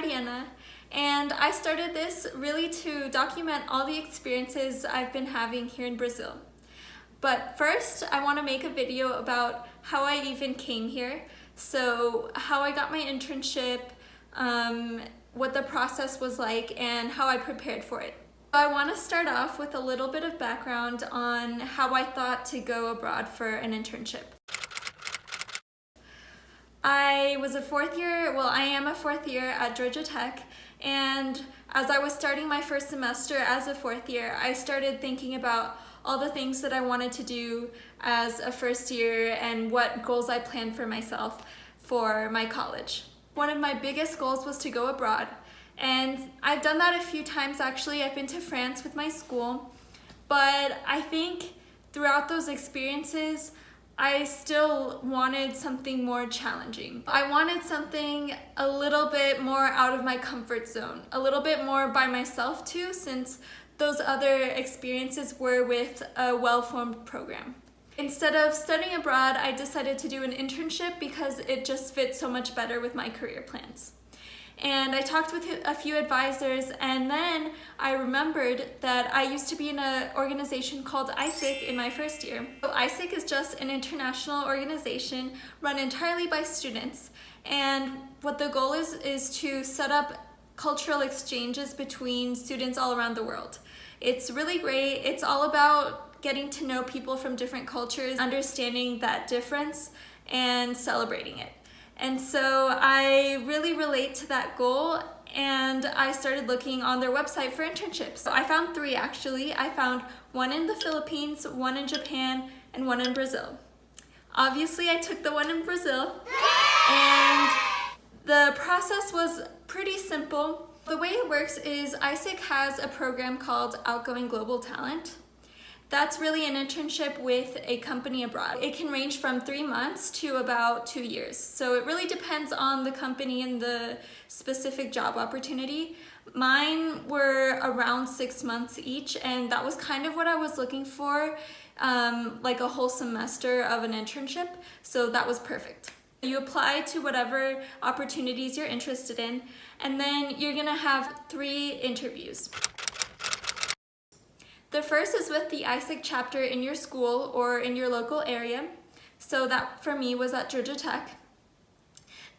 Mariana, and I started this really to document all the experiences I've been having here in Brazil. But first, I want to make a video about how I even came here, so how I got my internship, what the process was like, and how I prepared for it. I want to start off with a little bit of background on how I thought to go abroad for an internship. I am a fourth year at Georgia Tech, and as I was starting my first semester as a fourth year, I started thinking about all the things that I wanted to do as a first year and what goals I planned for myself for my college. One of my biggest goals was to go abroad, and I've done that a few times actually. I've been to France with my school, but I think throughout those experiences, I still wanted something more challenging. I wanted something a little bit more out of my comfort zone, a little bit more by myself too, since those other experiences were with a well-formed program. Instead of studying abroad, I decided to do an internship because it just fit so much better with my career plans. And I talked with a few advisors, and then I remembered that I used to be in an organization called AIESEC in my first year. So AIESEC is just an international organization run entirely by students, and what the goal is to set up cultural exchanges between students all around the world. It's really great. It's all about getting to know people from different cultures, understanding that difference, and celebrating it. And so I really relate to that goal, and I started looking on their website for internships. So I found 3 actually. I found one in the Philippines, one in Japan, and one in Brazil. Obviously, I took the one in Brazil, and the process was pretty simple. The way it works is AIESEC has a program called Outgoing Global Talent. That's really an internship with a company abroad. It can range from 3 months to about 2 years. So it really depends on the company and the specific job opportunity. Mine were around 6 months each, and that was kind of what I was looking for, like a whole semester of an internship. So that was perfect. You apply to whatever opportunities you're interested in, and then you're gonna have 3 interviews. The first is with the AIESEC chapter in your school or in your local area. So that for me was at Georgia Tech.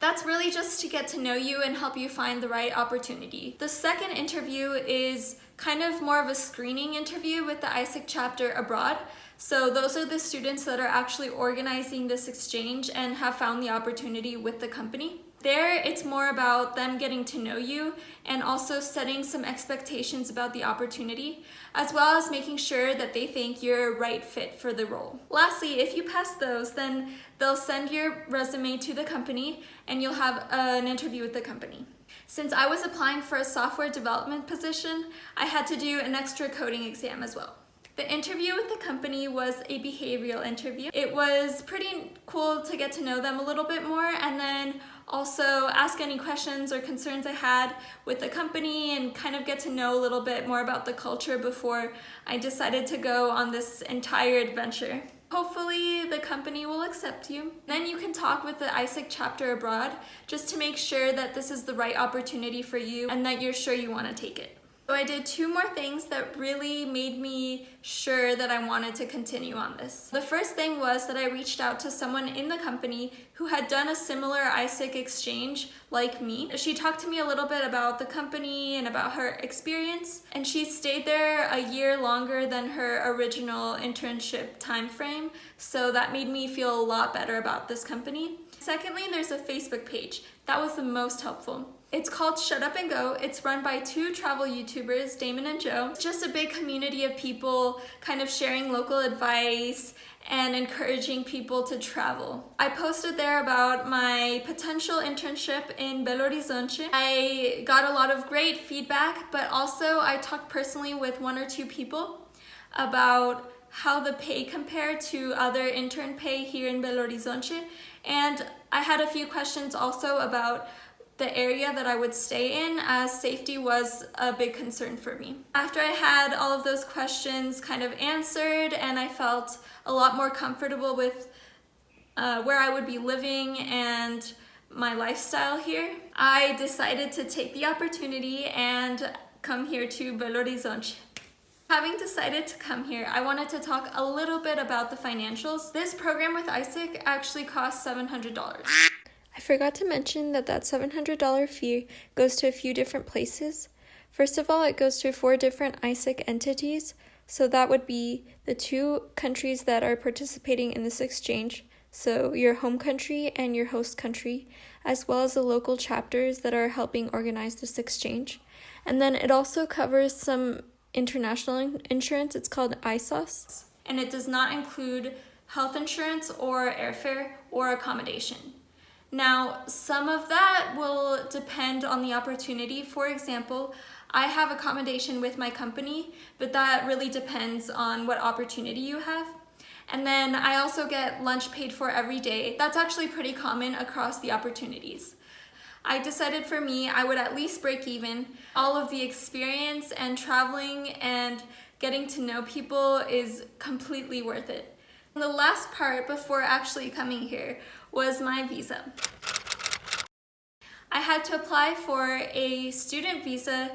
That's really just to get to know you and help you find the right opportunity. The second interview is kind of more of a screening interview with the AIESEC chapter abroad. So those are the students that are actually organizing this exchange and have found the opportunity with the company. There, it's more about them getting to know you and also setting some expectations about the opportunity, as well as making sure that they think you're a right fit for the role. Lastly, if you pass those, then they'll send your resume to the company and you'll have an interview with the company. Since I was applying for a software development position, I had to do an extra coding exam as well. The interview with the company was a behavioral interview. It was pretty cool to get to know them a little bit more, and then also ask any questions or concerns I had with the company and kind of get to know a little bit more about the culture before I decided to go on this entire adventure. Hopefully the company will accept you. Then you can talk with the AIESEC chapter abroad just to make sure that this is the right opportunity for you and that you're sure you want to take it. So I did 2 more things that really made me sure that I wanted to continue on this. The first thing was that I reached out to someone in the company who had done a similar AIESEC exchange like me. She talked to me a little bit about the company and about her experience, and she stayed there a year longer than her original internship time frame, so that made me feel a lot better about this company. Secondly, there's a Facebook page. That was the most helpful. It's called Shut Up and Go. It's run by 2 travel YouTubers, Damon and Joe. It's just a big community of people kind of sharing local advice and encouraging people to travel. I posted there about my potential internship in Belo Horizonte. I got a lot of great feedback, but also I talked personally with 1 or 2 people about how the pay compared to other intern pay here in Belo Horizonte. And I had a few questions also about the area that I would stay in, as safety was a big concern for me. After I had all of those questions kind of answered and I felt a lot more comfortable with where I would be living and my lifestyle here, I decided to take the opportunity and come here to Belo Horizonte. Having decided to come here, I wanted to talk a little bit about the financials. This program with AIESEC actually costs $700. I forgot to mention that $700 fee goes to a few different places. First of all, it goes to 4 different AIESEC entities, so that would be the 2 countries that are participating in this exchange, so your home country and your host country, as well as the local chapters that are helping organize this exchange. And then it also covers some international insurance. It's called AIESEC, and it does not include health insurance or airfare or accommodation. Now, some of that will depend on the opportunity. For example, I have accommodation with my company, but that really depends on what opportunity you have. And then I also get lunch paid for every day. That's actually pretty common across the opportunities. I decided for me, I would at least break even. All of the experience and traveling and getting to know people is completely worth it. The last part before actually coming here was my visa. I had to apply for a student visa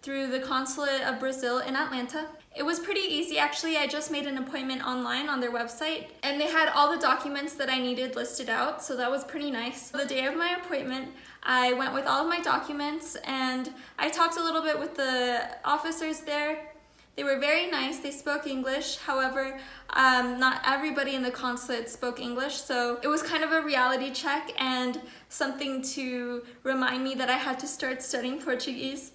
through the Consulate of Brazil in Atlanta. It was pretty easy actually. I just made an appointment online on their website and they had all the documents that I needed listed out, so that was pretty nice. The day of my appointment, I went with all of my documents and I talked a little bit with the officers there. They were very nice. They spoke English. However, not everybody in the consulate spoke English, so it was kind of a reality check and something to remind me that I had to start studying Portuguese.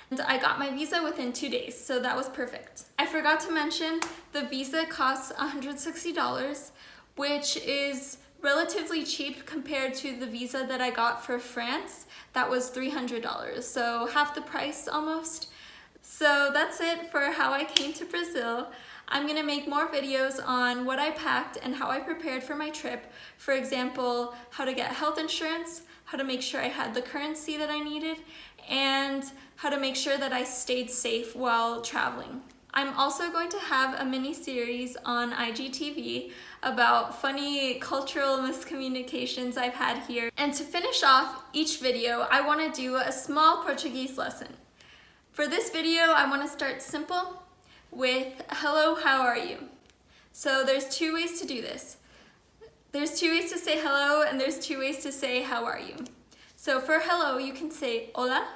And I got my visa within 2 days, so that was perfect. I forgot to mention the visa costs $160, which is relatively cheap compared to the visa that I got for France. That was $300, so half the price almost. So that's it for how I came to Brazil. I'm gonna make more videos on what I packed and how I prepared for my trip. For example, how to get health insurance, how to make sure I had the currency that I needed, and how to make sure that I stayed safe while traveling. I'm also going to have a mini series on IGTV about funny cultural miscommunications I've had here. And to finish off each video, I want to do a small Portuguese lesson. For this video, I want to start simple with hello, how are you? So there's 2 ways to do this. There's 2 ways to say hello and there's 2 ways to say how are you. So for hello, you can say hola.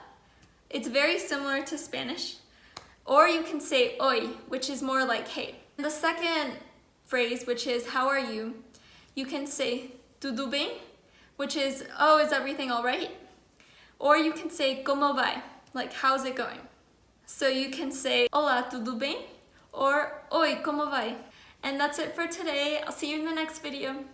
It's very similar to Spanish. Or you can say oi, which is more like hey. The second phrase, which is how are you, you can say tudo bem, which is oh, is everything all right? Or you can say como vai, like how's it going? So you can say olá, tudo bem? Or oi, como vai? And that's it for today. I'll see you in the next video.